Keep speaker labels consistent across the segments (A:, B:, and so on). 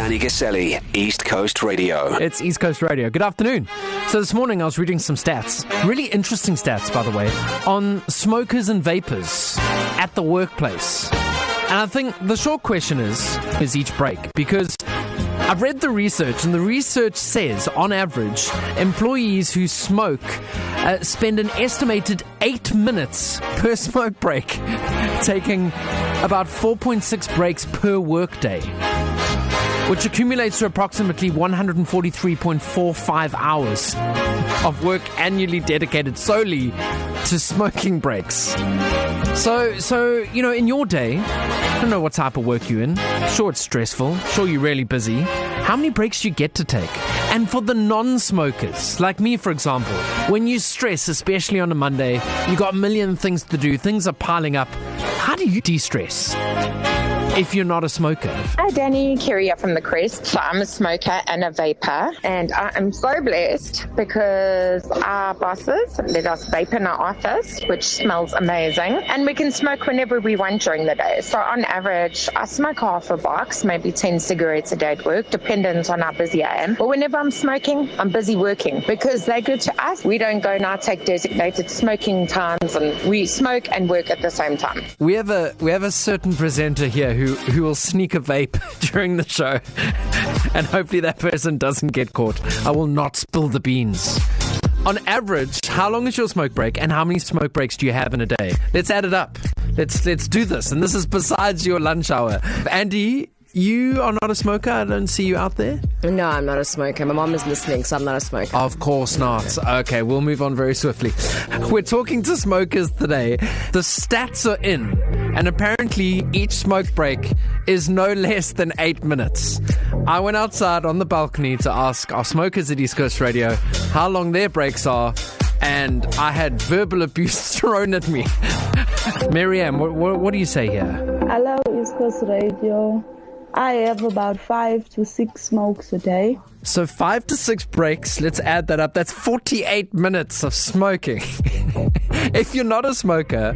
A: Danny Gaselli, East Coast Radio.
B: It's East Coast Radio. Good afternoon. So this morning I was reading some stats, really interesting stats, by the way, on smokers and vapors at the workplace. And I think the short question is each break? Because I've read the research, and the research says, on average, employees who smoke spend an estimated 8 minutes per smoke break, taking about 4.6 breaks per workday, which accumulates to approximately 143.45 hours of work annually dedicated solely to smoking breaks. So, in your day, I don't know what type of work you're in. Sure, it's stressful. Sure, you're really busy. How many breaks do you get to take? And for the non-smokers, like me, for example, when you stress, especially on a Monday, you got a million things to do, things are piling up. How do you de-stress if you're not a smoker?
C: Hi Danny, Kerry up from the Crest. So I'm a smoker and a vapor, and I am so blessed because our bosses let us vape in our office, which smells amazing, and we can smoke whenever we want during the day. So on average, I smoke half a box, maybe 10 cigarettes a day at work, dependent on how busy I am. But whenever I'm smoking, I'm busy working because they're good to us. We don't go now take designated smoking times, and we smoke and work at the same time.
B: We have a certain presenter here who will sneak a vape during the show, and hopefully that person doesn't get caught. I will not spill the beans. On average, how long is your smoke break, and how many smoke breaks do you have in a day? Let's add it up. Let's do this, and this is besides your lunch hour. Andy, you are not a smoker. I don't see you out there.
D: No, I'm not a smoker. My mom is listening, so I'm not a smoker.
B: Of course not. Okay, we'll move on very swiftly. We're talking to smokers today. The stats are in, and apparently each smoke break is no less than 8 minutes. I went outside on the balcony to ask our smokers at East Coast Radio how long their breaks are, and I had verbal abuse thrown at me. Miriam, what do you say here?
E: Hello, East Coast Radio. I have about 5 to 6 smokes a day.
B: So 5 to 6 breaks, let's add that up. That's 48 minutes of smoking. If you're not a smoker,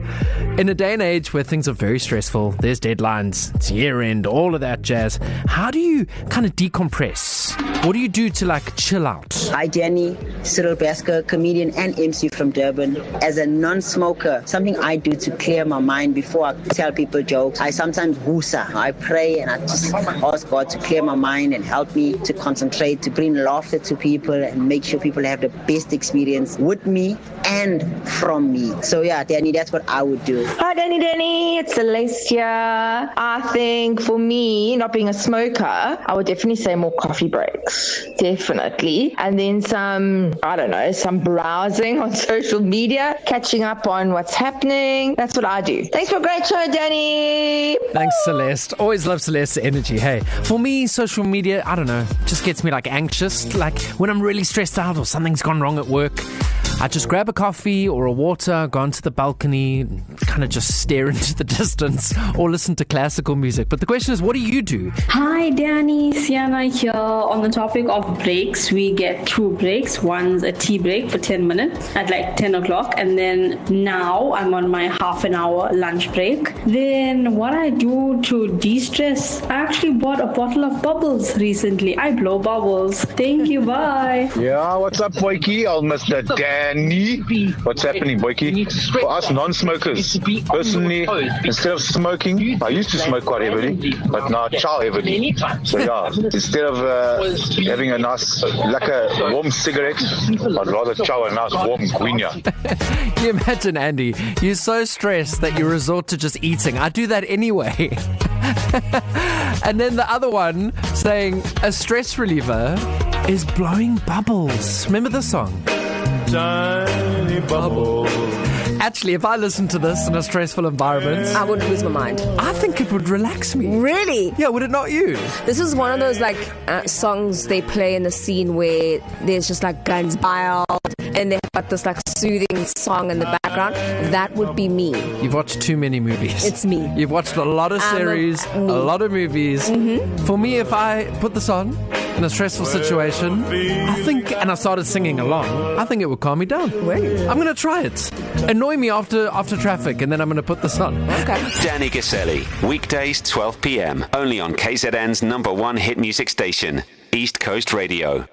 B: in a day and age where things are very stressful, there's deadlines, it's year end, all of that jazz, how do you kind of decompress? What do you do to chill out?
F: Hi Danny, Cyril Basker, comedian and MC from Durban. As a non-smoker, something I do to clear my mind before I tell people jokes, I sometimes woosa. I pray and I just ask God to clear my mind and help me to concentrate, to bring laughter to people and make sure people have the best experience with me and from me. So yeah, Danny, that's what I would do.
C: Hi Danny, it's Celestia. I think for me, not being a smoker, I would definitely say more coffee breaks. Definitely. And then some browsing on social media, catching up on what's happening. That's what I do. Thanks for a great show, Danny.
B: Thanks, Celeste. Always love Celeste's energy. Hey, for me, social media, I don't know, just gets me anxious. Like when I'm really stressed out or something's gone wrong at work, I just grab a coffee or a water, go onto the balcony, kind of just stare into the distance or listen to classical music. But the question is, what do you do?
G: Hi, Danny. Sienna here. On the topic of breaks, we get 2 breaks. One's a tea break for 10 minutes at 10 o'clock. And then now I'm on my half an hour lunch break. Then what I do to de-stress, I actually bought a bottle of bubbles recently. I blow bubbles. Thank you. Bye.
H: Yeah, what's up, Boykie? I'll Mr. Danny. What's happening, Boykie? For us non-smokers, personally, instead of smoking, I used to smoke quite heavily, but now I chow heavily. So yeah, instead of having a nice, lekker, warm cigarette, I'd rather chow a nice warm guinya.
B: You imagine, Andy, you're so stressed that you resort to just eating. I do that anyway. And then the other one saying a stress reliever is blowing bubbles. Remember the song? Tiny bubbles. Actually, if I listen to this in a stressful environment,
D: I would lose my mind.
B: I think it would relax me.
D: Really?
B: Yeah, would it not you?
D: This is one of those songs they play in the scene where there's just guns wild and they've got this soothing song in the background. That would be me.
B: You've watched too many movies.
D: It's me.
B: You've watched a lot of series, a lot of movies. Mm-hmm. For me, if I put this on, in a stressful situation, I think, and I started singing along, I think it would calm me down.
D: Really?
B: I'm going to try it. Annoy me after traffic, and then I'm going to put this on.
D: Okay.
A: Danny Gaselli, weekdays 12 p.m. only on KZN's #1 hit music station, East Coast Radio.